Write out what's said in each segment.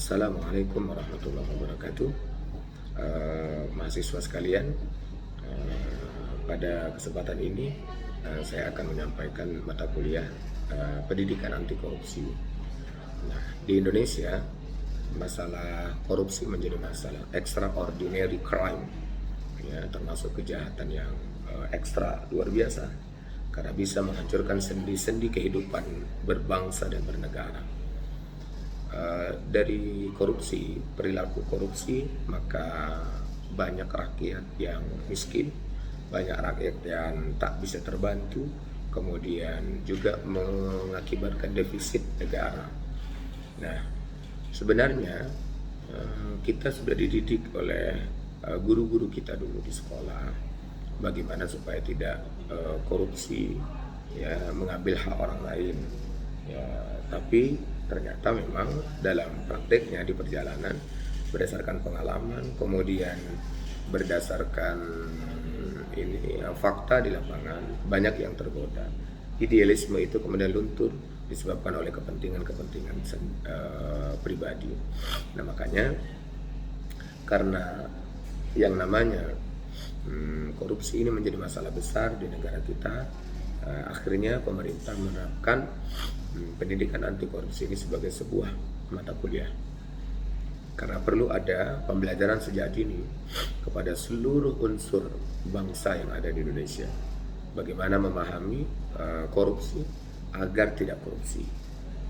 Assalamualaikum warahmatullahi wabarakatuh. Mahasiswa sekalian, pada kesempatan ini saya akan menyampaikan mata kuliah pendidikan anti korupsi. Nah, di Indonesia masalah korupsi menjadi masalah extraordinary crime, ya, termasuk kejahatan yang ekstra luar biasa karena bisa menghancurkan sendi-sendi kehidupan berbangsa dan bernegara. Dari korupsi, perilaku korupsi, maka banyak rakyat yang miskin, banyak rakyat yang tak bisa terbantu, kemudian juga mengakibatkan defisit negara. Nah, sebenarnya kita sudah dididik oleh guru-guru kita dulu di sekolah bagaimana supaya tidak korupsi, ya, mengambil hak orang lain, ya, tapi ternyata memang dalam prakteknya di perjalanan berdasarkan pengalaman, kemudian berdasarkan fakta di lapangan, banyak yang tergoda. Idealisme itu kemudian luntur disebabkan oleh kepentingan-kepentingan pribadi. Nah, makanya karena yang namanya korupsi ini menjadi masalah besar di negara kita, akhirnya pemerintah menerapkan pendidikan anti korupsi ini sebagai sebuah mata kuliah. Karena perlu ada pembelajaran sejak dini kepada seluruh unsur bangsa yang ada di Indonesia. Bagaimana memahami korupsi agar tidak korupsi.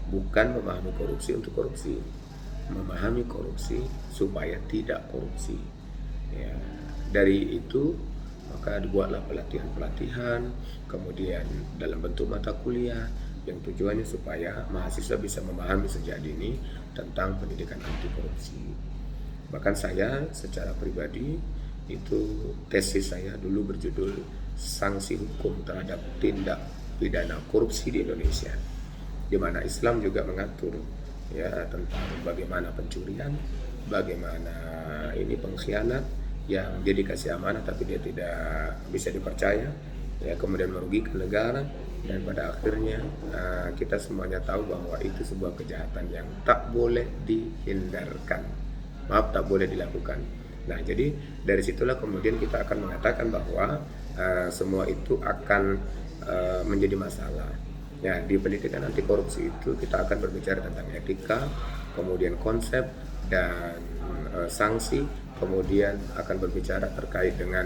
Bukan memahami korupsi untuk korupsi. Memahami korupsi supaya tidak korupsi. Ya, dari itu maka dibuatlah pelatihan-pelatihan, kemudian dalam bentuk mata kuliah yang tujuannya supaya mahasiswa bisa memahami sejak dini tentang pendidikan anti korupsi. Bahkan saya secara pribadi itu tesis saya dulu berjudul sanksi hukum terhadap tindak pidana korupsi di Indonesia, di mana Islam juga mengatur, ya, tentang bagaimana pencurian, bagaimana ini pengkhianat yang dia dikasih amanah tapi dia tidak bisa dipercaya, ya, kemudian merugikan negara, dan pada akhirnya kita semuanya tahu bahwa itu sebuah kejahatan yang tak boleh dihindarkan, tak boleh dilakukan. Nah, jadi dari situlah kemudian kita akan mengatakan bahwa semua itu akan menjadi masalah. Ya, di pendidikan anti korupsi itu kita akan berbicara tentang etika, kemudian konsep dan sanksi, kemudian akan berbicara terkait dengan